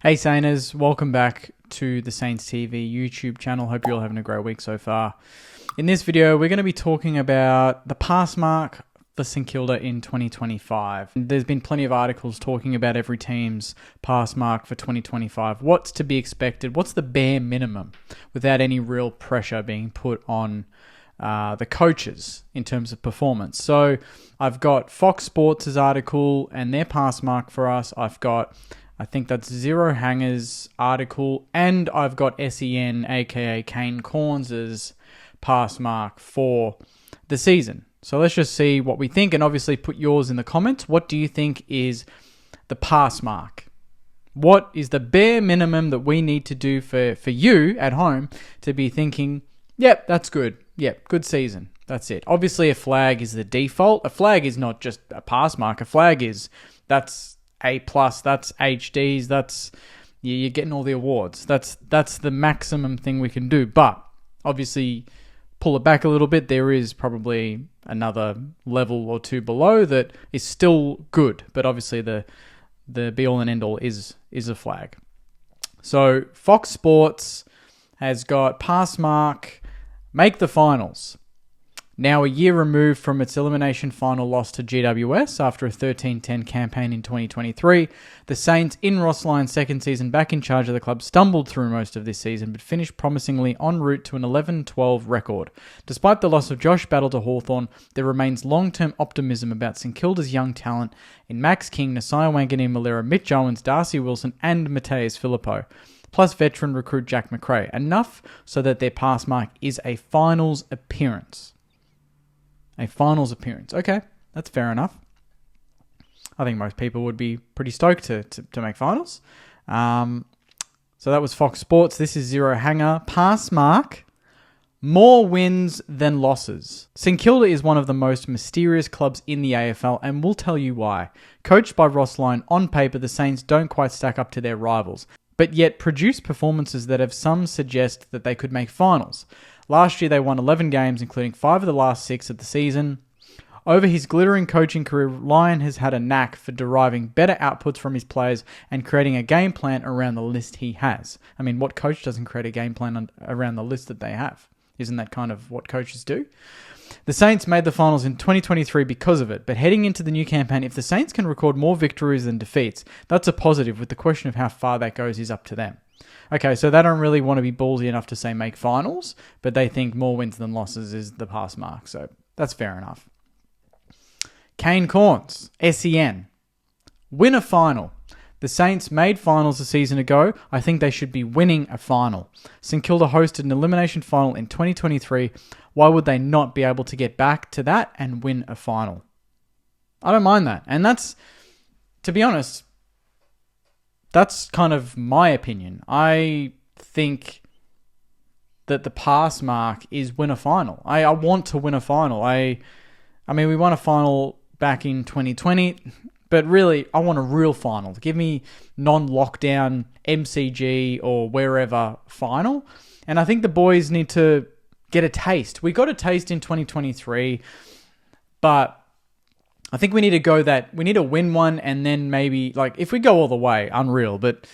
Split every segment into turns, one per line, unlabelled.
Hey Sainers, welcome back to the Saints TV YouTube channel. Hope you're all having a great week so far. In this video, we're going to be talking about the pass mark for St Kilda in 2025. There's been plenty of articles talking about every team's pass mark for 2025. What's to be expected? What's the bare minimum without any real pressure being put on the coaches in terms of performance? So I've got Fox Sports' article and their pass mark for us. I've got, I think that's Zero Hanger's article, and I've got SEN, aka Kane Corns' pass mark for the season. So let's just see what we think, and obviously put yours in the comments. What do you think is the pass mark? What is the bare minimum that we need to do for you at home to be thinking, yep, that's good. Yep, good season. That's it. Obviously, a flag is the default. A flag is not just a pass mark. A flag is, that's A+, that's HDs, that's, you're getting all the awards. That's the maximum thing we can do. But obviously, pull it back a little bit, there is probably another level or two below that is still good. But obviously, the be all and end all is a flag. So Fox Sports has got pass mark, make the finals. Now a year removed from its elimination final loss to GWS after a 13-10 campaign in 2023, the Saints, in Ross Lyon's second season back in charge of the club, stumbled through most of this season but finished promisingly en route to an 11-12 record. Despite the loss of Josh Battle to Hawthorn, there remains long-term optimism about St Kilda's young talent in Max King, Nasiah Wanganeen-Malera, Mitch Owens, Darcy Wilson and Mateus Filippo, plus veteran recruit Jack McRae. Enough so that their pass mark is a finals appearance. A finals appearance. Okay, that's fair enough. I think most people would be pretty stoked to make finals. So that was Fox Sports. This is Zero Hanger. Pass mark, more wins than losses. St Kilda is one of the most mysterious clubs in the AFL, and we'll tell you why. Coached by Ross Lyon, on paper the Saints don't quite stack up to their rivals, but yet produce performances that have some suggest that they could make finals. Last year, they won 11 games, including 5 of the last 6 of the season. Over his glittering coaching career, Lyon has had a knack for deriving better outputs from his players and creating a game plan around the list he has. I mean, what coach doesn't create a game plan around the list that they have? Isn't that kind of what coaches do? The Saints made the finals in 2023 because of it, but heading into the new campaign, if the Saints can record more victories than defeats, that's a positive, with the question of how far that goes is up to them. Okay, so they don't really want to be ballsy enough to say make finals, but they think more wins than losses is the pass mark, so that's fair enough. Kane Corns, SEN. Win a final. The Saints made finals a season ago. I think they should be winning a final. St Kilda hosted an elimination final in 2023. Why would they not be able to get back to that and win a final? I don't mind that. And that's, to be honest, that's kind of my opinion. I think that the pass mark is win a final. I want to win a final. I mean, we won a final back in 2020, but really, I want a real final. Give me non-lockdown MCG or wherever final. And I think the boys need to get a taste. We got a taste in 2023, but I think we need to go that, we need to win one and then maybe, like, if we go all the way, unreal. But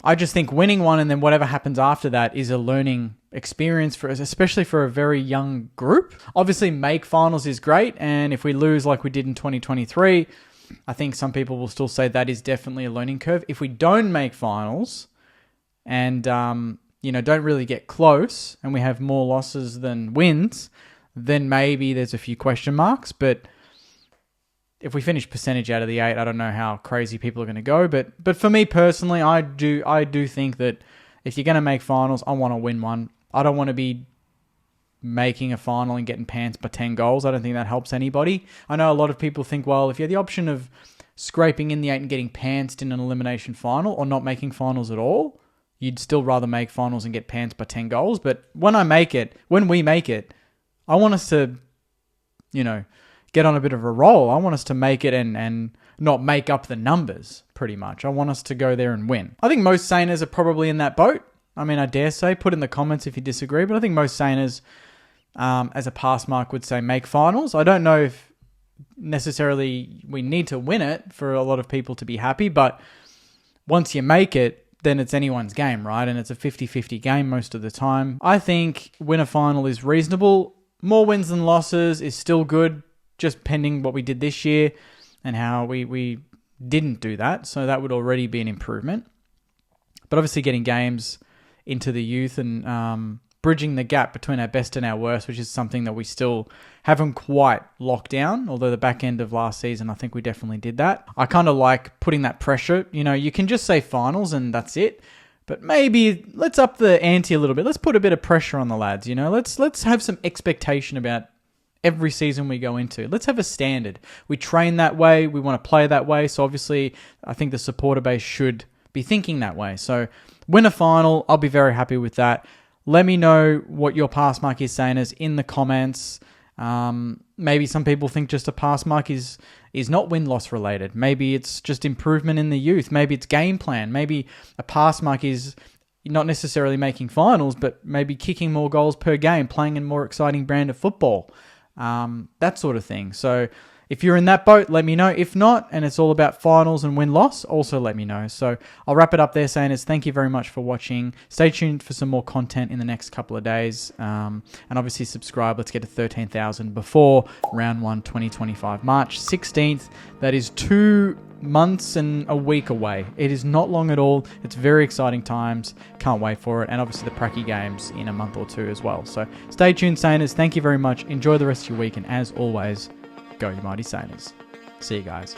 I just think winning one and then whatever happens after that is a learning experience for us, especially for a very young group. Obviously, make finals is great. And if we lose like we did in 2023, I think some people will still say that is definitely a learning curve. If we don't make finals and, don't really get close and we have more losses than wins, then maybe there's a few question marks. But if we finish percentage out of the 8, I don't know how crazy people are going to go. But for me personally, I do think that if you're going to make finals, I want to win one. I don't want to be making a final and getting pants by 10 goals. I don't think that helps anybody. I know a lot of people think, well, if you had the option of scraping in the 8 and getting pantsed in an elimination final or not making finals at all, you'd still rather make finals and get pants by 10 goals. But when we make it, I want us to, get on a bit of a roll. I want us to make it and not make up the numbers, pretty much. I want us to go there and win. I think most Sainers are probably in that boat. I mean, I dare say, put in the comments if you disagree, but I think most Sainers, as a pass mark, would say make finals. I don't know if necessarily we need to win it for a lot of people to be happy, but once you make it, then it's anyone's game, right? And it's a 50-50 game most of the time. I think win a final is reasonable. More wins than losses is still good, just pending what we did this year and how we didn't do that. So that would already be an improvement. But obviously getting games into the youth and bridging the gap between our best and our worst, which is something that we still haven't quite locked down, although the back end of last season, I think we definitely did that. I kind of like putting that pressure. You know, you can just say finals and that's it, but maybe let's up the ante a little bit. Let's put a bit of pressure on the lads, you know. Let's have some expectation about every season we go into. Let's have a standard. We train that way. We want to play that way. So obviously, I think the supporter base should be thinking that way. So win a final, I'll be very happy with that. Let me know what your pass mark is saying is in the comments. Maybe some people think just a pass mark is not win-loss related. Maybe it's just improvement in the youth. Maybe it's game plan. Maybe a pass mark is not necessarily making finals, but maybe kicking more goals per game, playing a more exciting brand of football, that sort of thing. So if you're in that boat, let me know. If not, and it's all about finals and win-loss, also let me know. So I'll wrap it up there saying thank you very much for watching. Stay tuned for some more content in the next couple of days. And obviously subscribe. Let's get to 13,000 before round 1 2025. March 16th. That is 2 months and a week away. It is not long at all. It's very exciting times. Can't wait for it. And obviously the Pracky Games in a month or two as well. So stay tuned, Saners. Thank you very much. Enjoy the rest of your week. And as always, go you mighty Saners. See you guys.